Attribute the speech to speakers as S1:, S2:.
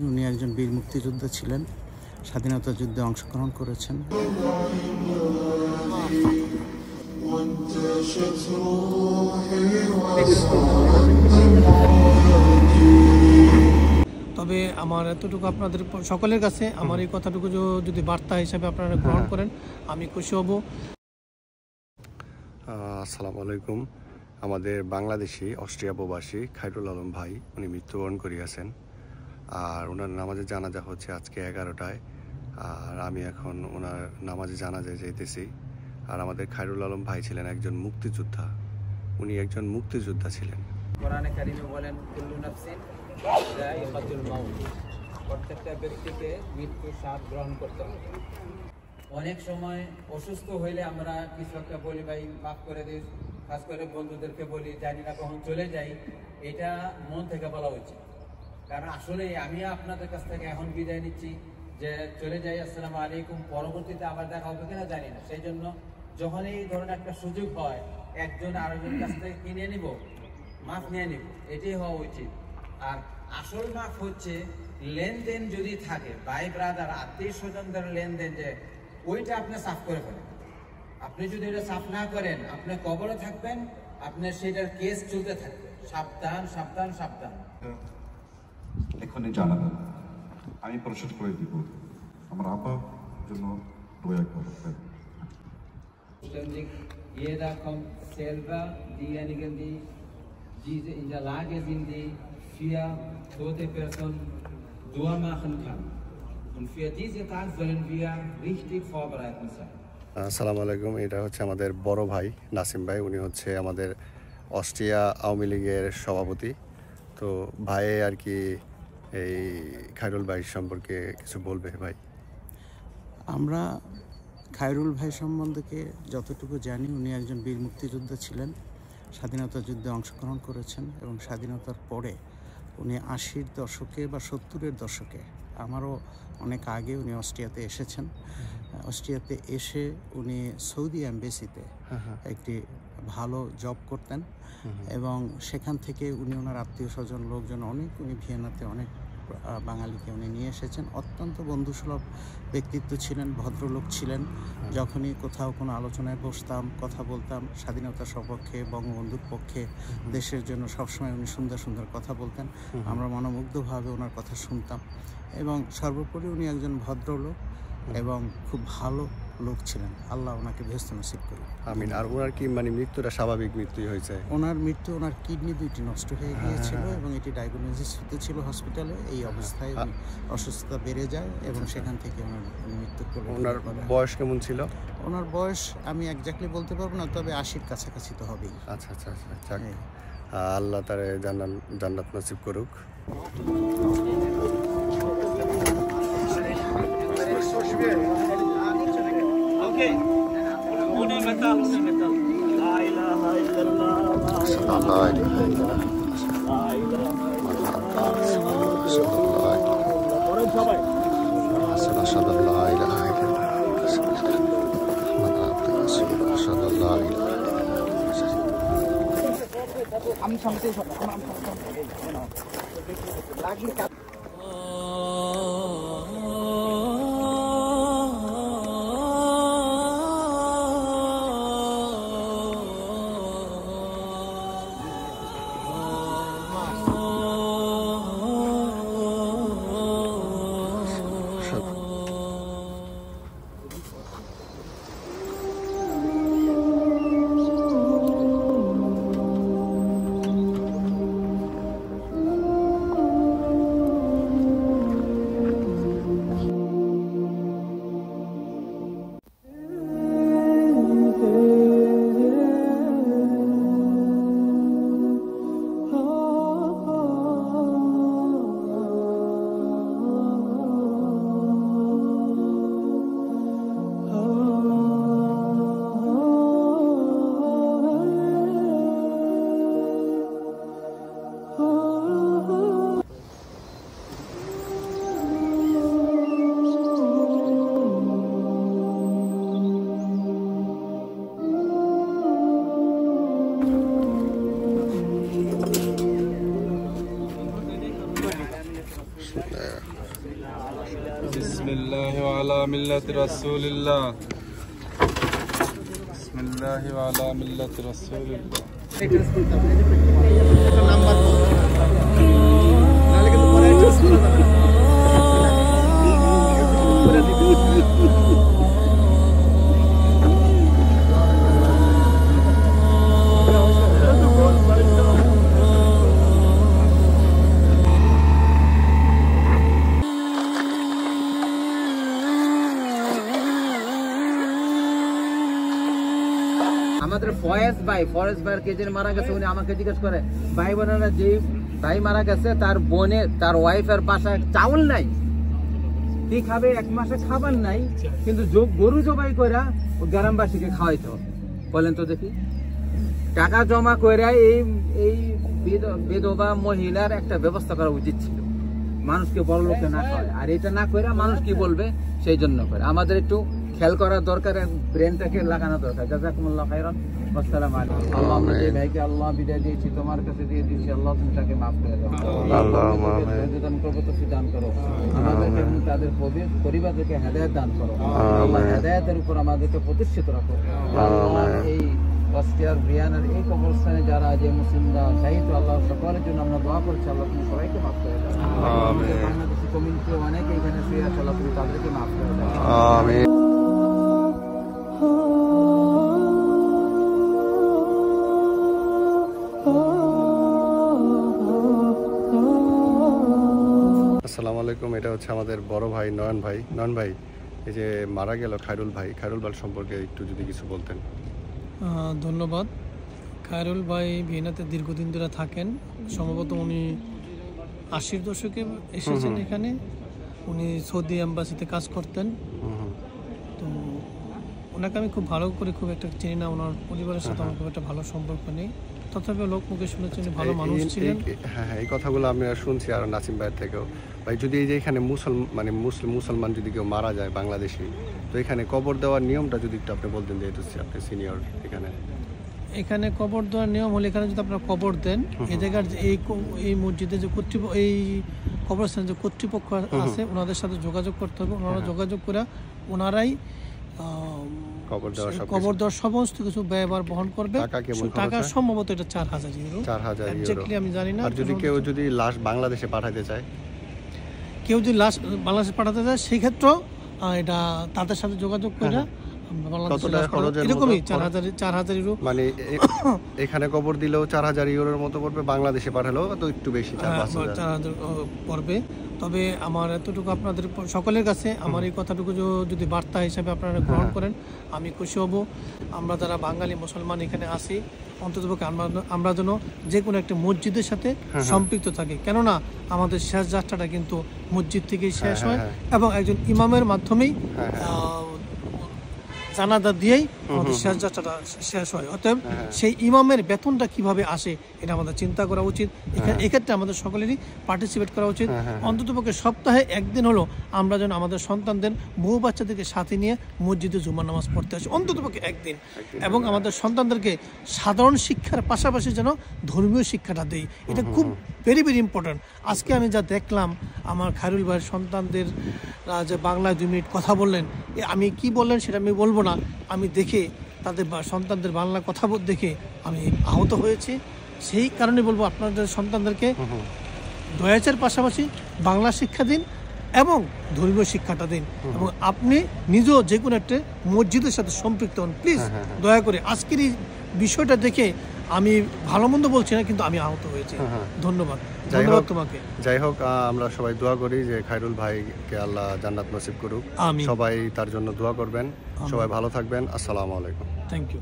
S1: উনি একজন বীর মুক্তিযোদ্ধা ছিলেন, স্বাধীনতা যুদ্ধে অংশগ্রহণ করেছেন।
S2: তবে আমার এতটুকু আপনাদের সকলের কাছে আমার এই কথাটুকু যদি বার্তা হিসাবে আপনারা গ্রহণ করেন আমি খুশি হব।
S3: আসসালামু আলাইকুম। আমাদের বাংলাদেশি অস্ট্রিয়া প্রবাসী খায়রুল আলম ভাই উনি মৃত্যুবরণ করিয়াছেন। আর ওনার নামাজে জানাজা হচ্ছে আজকে 11টায়। আর আমি এখন ওনার নামাজে জানাজায় যেতেছি। আর আমাদের খায়রুল আলম ভাই ছিলেন একজন মুক্তিযোদ্ধা। উনি একজন মুক্তিযোদ্ধা ছিলেন।
S4: কোরআনে কারিমে বলেন কুল্লু নাফসিন যায়িকাতুল মাউত, প্রত্যেকটা ব্যক্তিকে মৃত্যু স্বাদ গ্রহণ করতে হবে। অনেক সময় অসুস্থ হইলে আমরা কিছু একটা বলি, ভাই মাফ করে দিস, খাস করে বন্ধুদেরকে বলি, জানি না কখন চলে যাই। এটা মন থেকে বলা উচিত, কারণ আসলে আমি আপনাদের কাছ থেকে এখন বিদায় নিচ্ছি যে চলে যাই, আসসালামু আলাইকুম, পরবর্তীতে আবার দেখা হবে কিনা জানি না। সেই জন্য যখন এই ধরনের একটা সুযোগ হয় একজন আরেকজনের কাছ থেকে কিনে নিব, মাফ নিয়ে নিব, এটাই হওয়া উচিত। আর আসল মাফ হচ্ছে লেনদেন যদি থাকে, ভাই ব্রাদার আত্মীয় স্বজনদের লেনদেন, যে ওইটা আপনি সাফ করে ফেলেন। আপনি যদি এটা সাফ না করেন আপনি কবরে থাকবেন, আপনার সেটার কেস চলতে থাকবে। সাবধান সাবধান সাবধান।
S5: এখনই জানাবেন, আমি পরিশোধ করে দিব। আমার আব্বার জন্য দোয়া করবেন।
S4: Jeder kommt selber, diejenigen, die in der Lage sind, die für tote Personen Dua machen kann. Und für diese Tag sollen wir richtig vorbereitet sein.
S3: আসসালামু আলাইকুম। এটা হচ্ছে আমাদের বড় ভাই নাসিম ভাই। উনি হচ্ছে আমাদের অস্ট্রিয়া আওয়ামী লীগের সভাপতি। তো ভাই আর কি এই খায়রুল ভাই সম্পর্কে কিছু বলবে ভাই?
S1: আমরা খায়রুল ভাই সম্বন্ধে যতটুকু জানি, উনি একজন বীর মুক্তিযোদ্ধা ছিলেন, স্বাধীনতা যুদ্ধে অংশগ্রহণ করেছেন এবং স্বাধীনতার পরে উনি 80-র দশকে বা 70-এর দশকে, আমারও অনেক আগে উনি অস্ট্রিয়াতে এসেছেন। অস্ট্রিয়াতে এসে উনি সৌদি অ্যাম্বাসিতে একটি ভালো জব করতেন এবং সেখান থেকে উনি ওনার আত্মীয় স্বজন লোকজন অনেক, উনি ভিয়েনাতে অনেক বাঙালিকে উনি নিয়ে এসেছেন। অত্যন্ত বন্ধুসুলভ ব্যক্তিত্ব ছিলেন, ভদ্রলোক ছিলেন। যখনই কোথাও কোনো আলোচনায় বসতাম, কথা বলতাম স্বাধীনতার সপক্ষে, বঙ্গবন্ধুর পক্ষে, দেশের জন্য, সবসময় উনি সুন্দর সুন্দর কথা বলতেন। আমরা মনোমুগ্ধভাবে ওনার কথা শুনতাম এবং সর্বোপরি উনি একজন ভদ্রলোক এবং খুব ভালো লোক ছিলেন। আল্লাহ ওনাকে বেহেশত নসিব করুন।
S3: আমিন। আর ওনার কি মানে মৃত্যুটা স্বাভাবিক মৃত্যু হয়েছে?
S1: ওনার মৃত্যু, ওনার কিডনি দুইটি নষ্ট হয়ে গিয়েছিল এবং এটি ডায়াগনোসিস হতেছিল হসপিটালে। এই অবস্থায় অসুস্থতা বেড়ে যায় এবং সেখান থেকে ওনার মৃত্যু হলো।
S3: ওনার বয়স কেমন ছিল?
S1: ওনার বয়স আমি একজাক্টলি বলতে পারবো না, তবে 80-র কাছাকাছি তো হবেই।
S3: আচ্ছা আচ্ছা আচ্ছা, আল্লাহ তার জান্নাত নসিব করুক।
S4: Okay. Ohne Metall, ohne Metall. La ilaha illallah.
S3: La ilaha illallah. La ilaha illallah.
S6: আলা মিল্লাতি রাসূলিল্লাহ বিসমিল্লাহি ওয়া আলা মিল্লাতি রাসূলিল্লাহ।
S4: আমাদের ফয়েজ ভাইয়ের কে যেন মারা গেছে, উনি আমাকে জিজ্ঞেস করে ভাই বোনেরা যে ভাই মারা গেছে তার বোনে তার ওয়াইফের বাসায় চাউল নাই, কি খাবে, 1 মাসে খাবার নাই, কিন্তু গরু জবাই কইরা ও গ্রামবাসীকে খাওয়াইতো। বলেন তো দেখি, টাকা জমা কইরা এই বিধবা মহিলার একটা ব্যবস্থা করা উচিত ছিল, মানুষকে বড় লোকে না খাওয়ায়। আর এটা না কইরা মানুষ কি বলবে সেই জন্য করে। আমাদের একটু খেয়াল করা দরকার, ব্রেনটাকে লাগানো দরকার। জাযাকুমুল্লাহ খাইরান। আসসালামু আলাইকুম। আল্লাহ আমরা যে ভাইকে আল্লাহ বিদায় দিয়েছি তোমার কাছে দিয়ে দিয়েছি, আল্লাহ তুমি তাকে মাফ করে দাও, আল্লাহুম্মা আমিন। দান করো তো দান করো, আমাদেরকে এবং তাদের পরিবারকে হেদায়েত দান করো, আল্লাহ হেদায়েতের উপর আমাদেরকে প্রতিষ্ঠিত রাখো। আল্লাহ এই অস্ট্রিয়ার ভিয়েনার এই কবরস্থানে যারা যে মুসলিমরা শহীদ, আল্লাহ সকলের জন্য আমরা দোয়া করছি, আল্লাহ তুমি সবাইকে মাফ করে দাও। আমিন। বাংলাদেশি কমিউনিটি অনেকে এখানে শুয়ে আছে, আল্লাহ তুমি তাদেরকে মাফ করে দাও।
S3: আমিন। আসসালামু আলাইকুম। এটা হচ্ছে আমাদের বড় ভাই নয়ন ভাই। নয়ন ভাই, এই যে মারা গেল খায়রুল ভাই সম্পর্কে একটু যদি কিছু বলতেন।
S2: ধন্যবাদ। খায়রুল ভাই ভিয়েনাতে দীর্ঘদিন ধরে থাকেন, সম্ভবত উনি 80-র দশকে এসেছেন এখানে। উনি সৌদি এম্বাসিতে কাজ করতেন। তো ওনাকে আমি খুব ভালো করে খুব একটা চিনি না, ওনার পরিবারের সাথে আমার খুব একটা ভালো সম্পর্ক নেই, তথাপি লোক মুখে শুনেছেন ভালো মানুষ ছিলেন।
S3: হ্যাঁ, এই কথাগুলো আমি শুনছি আর নাসিম ভাইয়ের থেকেও। ভাই, যদি এই যে এখানে মুসলমান যদি কেউ মারা যায় বাংলাদেশি, তো এখানে কবর দেওয়ার নিয়মটা যদি একটু আপনি বলতেন, যেহেতু আপনি সিনিয়র
S2: এখানে কবর দেওয়ার নিয়ম হলে, এখানে যদি আপনারা কবর দেন, এই জায়গার এই মসজিদে যে এই কবরস্থানে যে কর্তৃপক্ষ আছে ওনাদের সাথে যোগাযোগ করতে হবে। ওনারা যোগাযোগ করে ওনারাই কবর দেওয়ার সমস্ত কিছু ব্যয়ভার বহন করবে। টাকা সম্ভবত এটা 4000 ইউরো, এক্স্যাক্টলি আমি জানি না।
S3: আর যদি কেউ লাশ বাংলাদেশে পাঠাতে চায়,
S2: সেই ক্ষেত্রে এটা তাদের সাথে যোগাযোগ করে এরকমই 4000 ইউরো,
S3: মানে এখানে কবর দিলেও 4000 ইউরোর মতো পড়বে, বাংলাদেশে পাঠালেও তো একটু বেশি 4000
S2: পড়বে। তবে আমার এতটুকু আপনাদের সকলের কাছে আমার এই কথাটুকু যদি বার্তা হিসাবে আপনারা গ্রহণ করেন, আমি খুশি হব। আমরা যারা বাঙালি মুসলমান এখানে আসি, অন্ততপক্ষে আমরা যেন যে কোনো একটা মসজিদের সাথে সম্পৃক্ত থাকি, কেননা আমাদের শেষ যাত্রাটা কিন্তু মসজিদ থেকেই শেষ হয় এবং একজন ইমামের মাধ্যমেই জানাজা দিয়েই আমাদের শেষ যাত্রাটা শেষ হয়। অতএব সেই ইমামের বেতনটা কিভাবে আসে এটা আমাদের চিন্তা করা উচিত। এক্ষেত্রে আমাদের সকলেরই পার্টিসিপেট করা উচিত। অন্ততপক্ষে সপ্তাহে একদিন হলো আমরা যেন আমাদের সন্তানদের, বউ বাচ্চাদেরকে সাথে নিয়ে মসজিদে জুমার নামাজ পড়তে আসি, অন্ততপক্ষে একদিন। এবং আমাদের সন্তানদেরকে সাধারণ শিক্ষার পাশাপাশি যেন ধর্মীয় শিক্ষাটা দেই, এটা খুব ভেরি ভেরি ইম্পর্ট্যান্ট। আজকে আমি যা দেখলাম, আমার খায়রুল ভাইয়ের সন্তানদের যে বাংলায় 2 মিনিট কথা বললেন, আমি কি বললেন সেটা আমি বলবো না, আমি দেখে তাদের সন্তানদের বাংলা কথা দেখে আমি আহত হয়েছি। সেই কারণে বলবো, আপনাদের সন্তানদেরকে দয়াচের পাশাপাশি বাংলা শিক্ষা দিন এবং ধর্মীয় শিক্ষাটা দিন, এবং আপনি নিজেও যে কোনো একটা মসজিদের সাথে সম্পৃক্ত হন প্লিজ, দয়া করে। আজকের এই বিষয়টা দেখে আমি ভালো মন্দ বলছি না, কিন্তু আমি আহত হয়েছি। ধন্যবাদ তোমাকে।
S3: যাই হোক, আমরা সবাই দোয়া করি যে খায়রুল ভাইকে আল্লাহ জান্নাত নসিব করুক। সবাই তার জন্য দোয়া করবেন। সবাই ভালো থাকবেন। আসসালামু আলাইকুম।
S2: Thank you.